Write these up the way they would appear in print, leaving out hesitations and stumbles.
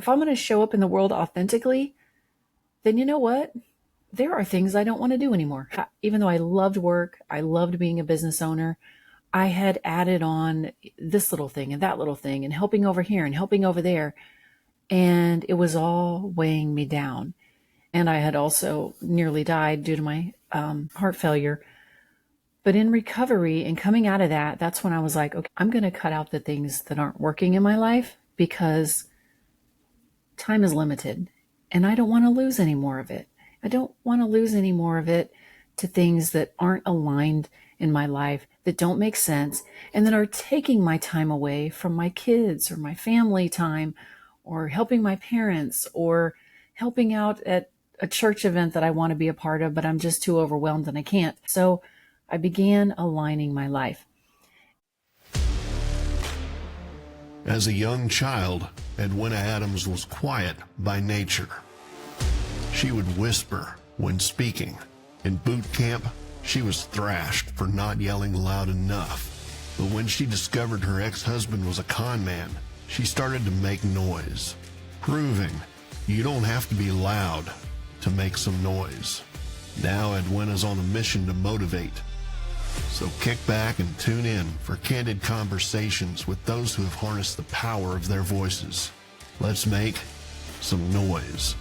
if I'm going to show up in the world authentically, then you know what? There are things I don't want to do anymore. Even though I loved work, I loved being a business owner, I had added on this little thing and that little thing and helping over here and helping over there. And it was all weighing me down. And I had also nearly died due to my heart failure. But in recovery and coming out of that, that's when I was like, okay, I'm going to cut out the things that aren't working in my life because time is limited and I don't want to lose any more of it. I don't want to lose any more of it to things that aren't aligned in my life, that don't make sense, and that are taking my time away from my kids or my family time or helping my parents or helping out at a church event that I want to be a part of, but I'm just too overwhelmed and I can't. So I began aligning my life. As a young child, Edwina Adams was quiet by nature. She would whisper when speaking. In boot camp, she was thrashed for not yelling loud enough. But when she discovered her ex-husband was a con man, she started to make noise, proving you don't have to be loud to make some noise. Now Edwina's on a mission to motivate. So kick back and tune in for candid conversations with those who have harnessed the power of their voices. Let's make some noise.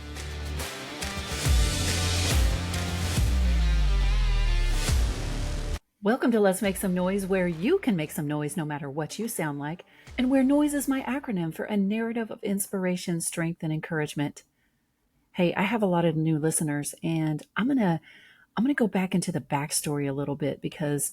Welcome to Let's Make Some Noise, where you can make some noise no matter what you sound like, and where noise is my acronym for a narrative of inspiration, strength, and encouragement. Hey, I have a lot of new listeners, and I'm gonna go back into the backstory a little bit because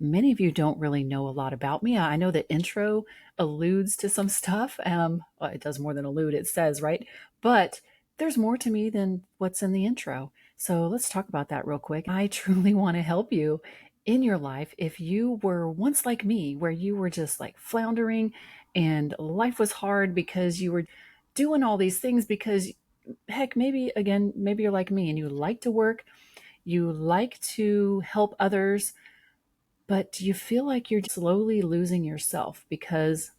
many of you don't really know a lot about me. I know the intro alludes to some stuff. Well, it does more than allude, it says, right? But there's more to me than what's in the intro. So let's talk about that real quick. I truly want to help you in your life if you were once like me, where you were just like floundering and life was hard because you were doing all these things because, heck, maybe you're like me and you like to work, you like to help others, but you feel like you're slowly losing yourself because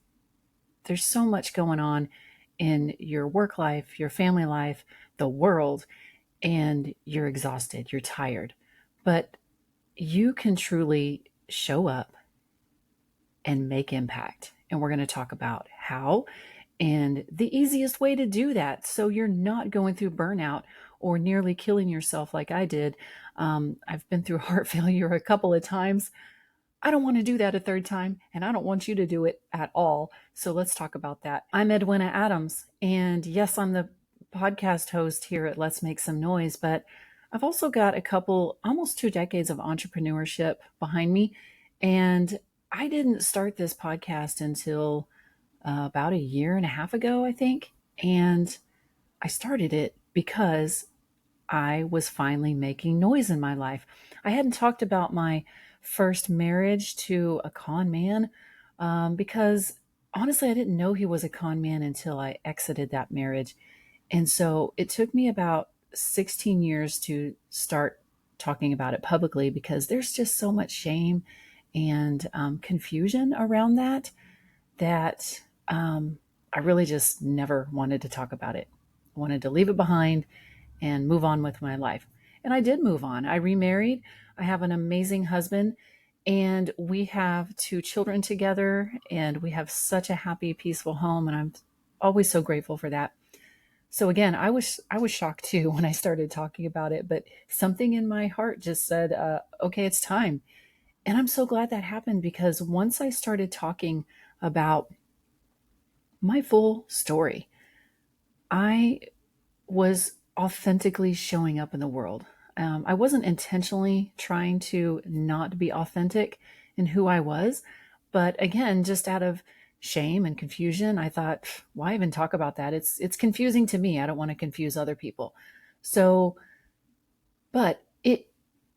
there's so much going on in your work life, your family life, the world, and you're exhausted, you're tired. But you can truly show up and make impact. And we're going to talk about how and the easiest way to do that so you're not going through burnout or nearly killing yourself like I did. I've been through heart failure a couple of times. I don't want to do that a third time, and I don't want you to do it at all. So let's talk about that. I'm Edwina Adams, and yes, I'm the podcast host here at Let's Make Some Noise, but I've also got a couple, almost 2 decades of entrepreneurship behind me, and I didn't start this podcast until about a year and a half ago, I think, and I started it because I was finally making noise in my life. I hadn't talked about my first marriage to a con man because honestly, I didn't know he was a con man until I exited that marriage. And so it took me about 16 years to start talking about it publicly because there's just so much shame and confusion around that I really just never wanted to talk about it. I wanted to leave it behind and move on with my life. And I did move on. I remarried. I have an amazing husband, and we have 2 children together, and we have such a happy, peaceful home, and I'm always so grateful for that. So again, I was shocked too when I started talking about it, but something in my heart just said, okay, it's time. And I'm so glad that happened because once I started talking about my full story, I was authentically showing up in the world. I wasn't intentionally trying to not be authentic in who I was, but again, just out of shame and confusion, I thought, why even talk about that? It's confusing to me. I don't want to confuse other people. So, but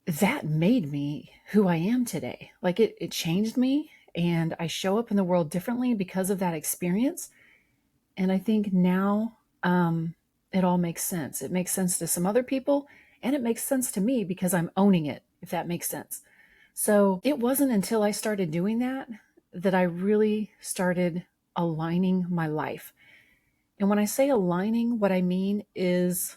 that made me who I am today. Like it changed me, and I show up in the world differently because of that experience. And I think now it all makes sense. It makes sense to some other people, and it makes sense to me because I'm owning it, if that makes sense. So it wasn't until I started doing that that I really started aligning my life. And when I say aligning, what I mean is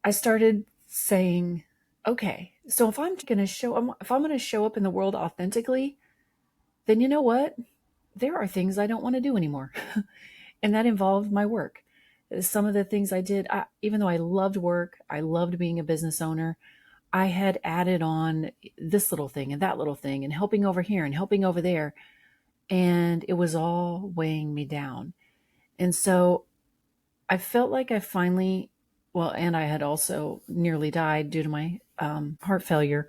I started saying, okay, so if I'm going to show up in the world authentically, then you know what? There are things I don't want to do anymore. And that involved my work. Some of the things I did, even though I loved work, I loved being a business owner, I had added on this little thing and that little thing and helping over here and helping over there. And it was all weighing me down. And so I felt like I finally, well, and I had also nearly died due to my heart failure.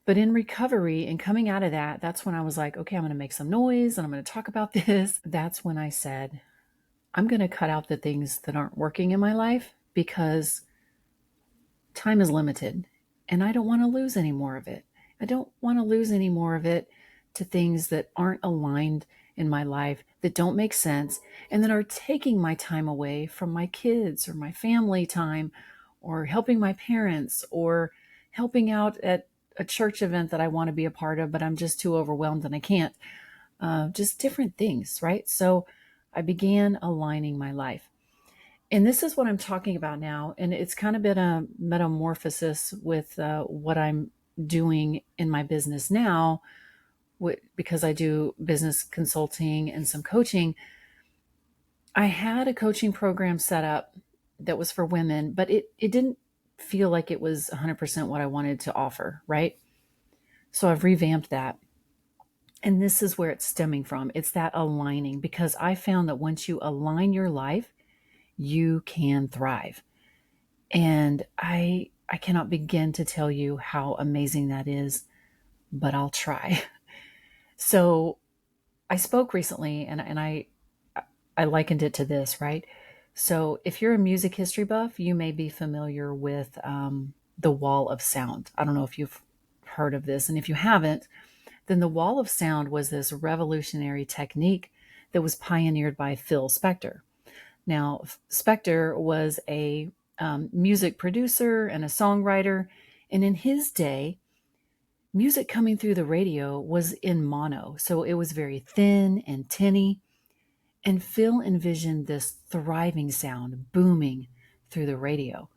But in recovery and coming out of that, that's when I was like, okay, I'm going to make some noise and I'm going to talk about this. That's when I said, I'm going to cut out the things that aren't working in my life because time is limited and I don't want to lose any more of it. I don't want to lose any more of it to things that aren't aligned in my life, that don't make sense, and that are taking my time away from my kids or my family time or helping my parents or helping out at a church event that I want to be a part of, but I'm just too overwhelmed and I can't. Just different things, right? So I began aligning my life. And this is what I'm talking about now. And it's kind of been a metamorphosis with what I'm doing in my business now, because I do business consulting and some coaching. I had a coaching program set up that was for women, but it didn't feel like it was 100% what I wanted to offer, right? So I've revamped that. And this is where it's stemming from. It's that aligning, because I found that once you align your life, you can thrive. And I cannot begin to tell you how amazing that is, but I'll try. So I spoke recently and I likened it to this, right? So if you're a music history buff, you may be familiar with the wall of sound. I don't know if you've heard of this. And if you haven't, then the wall of sound was this revolutionary technique that was pioneered by Phil Spector. Now, Spector was a music producer and a songwriter. And in his day, music coming through the radio was in mono. So it was very thin and tinny. And Phil envisioned this thriving sound booming through the radio.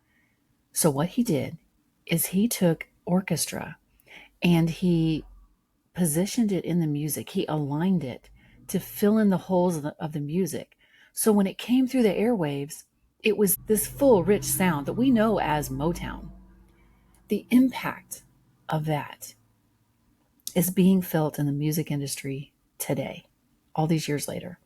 So what he did is he took orchestra and he positioned it in the music. He aligned it to fill in the holes of the music. So when it came through the airwaves, it was this full, rich sound that we know as Motown. The impact of that is being felt in the music industry today, all these years later.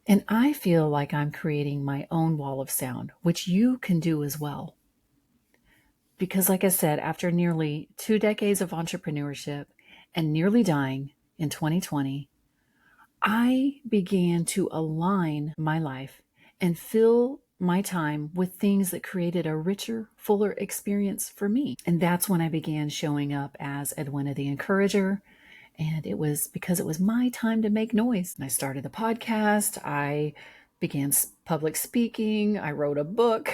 And I feel like I'm creating my own wall of sound, which you can do as well. Because, like I said, after nearly 2 decades of entrepreneurship and nearly dying in 2020, I began to align my life and fill my time with things that created a richer, fuller experience for me. And that's when I began showing up as Edwina the Encourager. And it was because it was my time to make noise. And I started the podcast. I began public speaking. I wrote a book.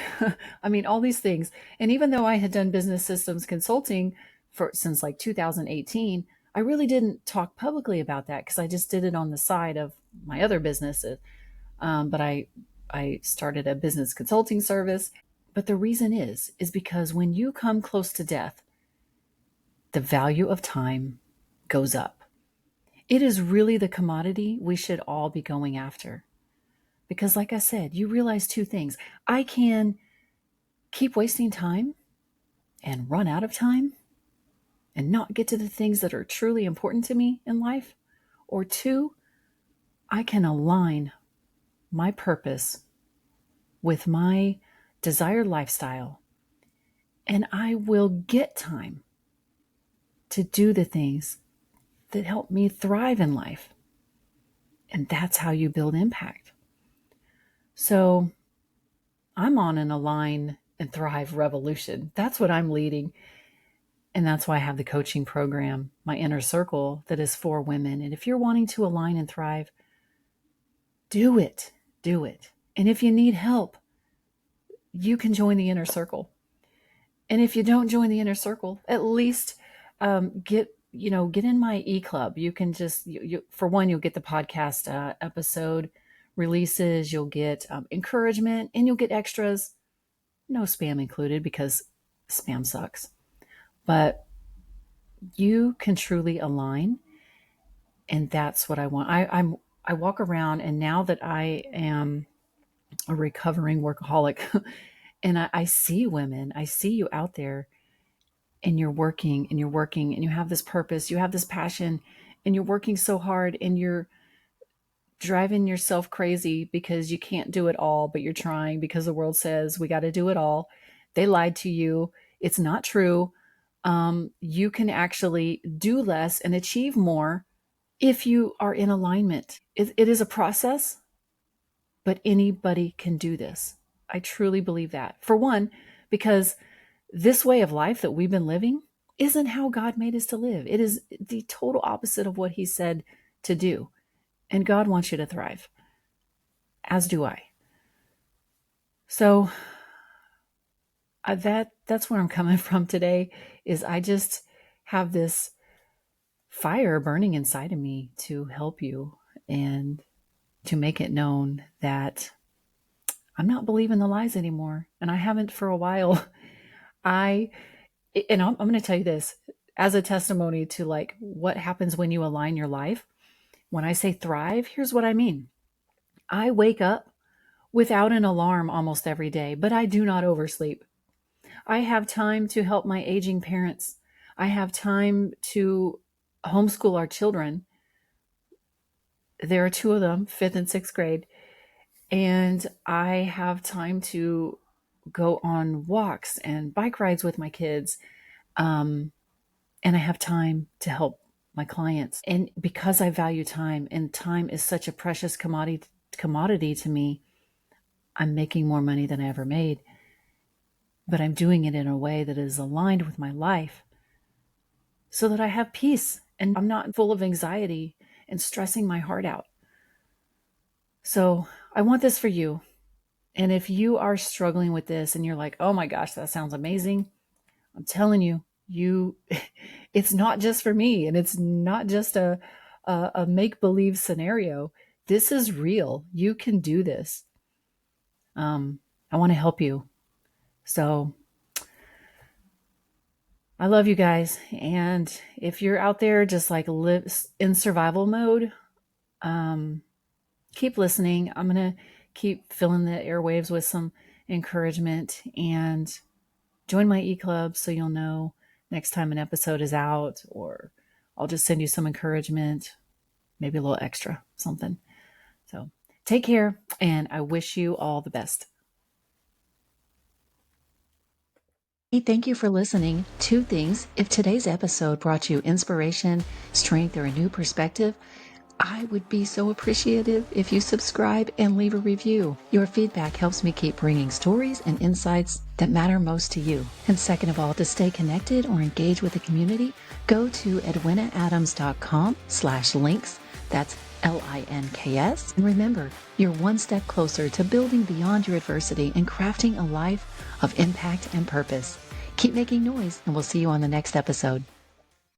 I mean, all these things. And even though I had done business systems consulting since like 2018, I really didn't talk publicly about that because I just did it on the side of my other businesses. But I started a business consulting service. But the reason is because when you come close to death, the value of time goes up. It is really the commodity we should all be going after. Because like I said, you realize two things. I can keep wasting time and run out of time and not get to the things that are truly important to me in life. Or two, I can align my purpose with my desired lifestyle, and I will get time to do the things that help me thrive in life. And that's how you build impact. So I'm on an align and thrive revolution. That's what I'm leading. And that's why I have the coaching program, my inner circle, that is for women. And if you're wanting to align and thrive, do it. Do it. And if you need help, you can join the inner circle. And if you don't join the inner circle, at least get get in my e-club. You can just, for one, you'll get the podcast episode releases, you'll get encouragement, and you'll get extras. No spam included because spam sucks. But you can truly align, and that's what I want. I walk around, and now that I am a recovering workaholic, and I see women, I see you out there, and you're working and you're working and you have this purpose, you have this passion, and you're working so hard and you're driving yourself crazy because you can't do it all, but you're trying because the world says we got to do it all. They lied to you. It's not true. You can actually do less and achieve more if you are in alignment. It is a process, but anybody can do this. I truly believe that. For one, because this way of life that we've been living isn't how God made us to live. It is the total opposite of what He said to do. And God wants you to thrive, as do I. So that's where I'm coming from today, is I just have this fire burning inside of me to help you and to make it known that I'm not believing the lies anymore. And I haven't for a while. I'm going to tell you this as a testimony to like what happens when you align your life. When I say thrive, here's what I mean. I wake up without an alarm almost every day, but I do not oversleep. I have time to help my aging parents. I have time to homeschool our children. There are two of them, 5th and 6th grade. And I have time to go on walks and bike rides with my kids. And I have time to help my clients. And because I value time, and time is such a precious commodity to me, I'm making more money than I ever made. But I'm doing it in a way that is aligned with my life so that I have peace and I'm not full of anxiety and stressing my heart out. So I want this for you. And if you are struggling with this and you're like, oh my gosh, that sounds amazing, I'm telling you, it's not just for me, and it's not just a make-believe scenario. This is real. You can do this. I want to help you. So I love you guys. And if you're out there just like live in survival mode, keep listening. I'm going to keep filling the airwaves with some encouragement, and join my e-club so you'll know next time an episode is out, or I'll just send you some encouragement, maybe a little extra something. So take care, and I wish you all the best. Hey, thank you for listening. 2 things. If today's episode brought you inspiration, strength, or a new perspective, I would be so appreciative if you subscribe and leave a review. Your feedback helps me keep bringing stories and insights that matter most to you. And second of all, to stay connected or engage with the community, go to edwinaadams.com/links. That's LINKS. And remember, you're one step closer to building beyond your adversity and crafting a life of impact and purpose. Keep making noise, and we'll see you on the next episode.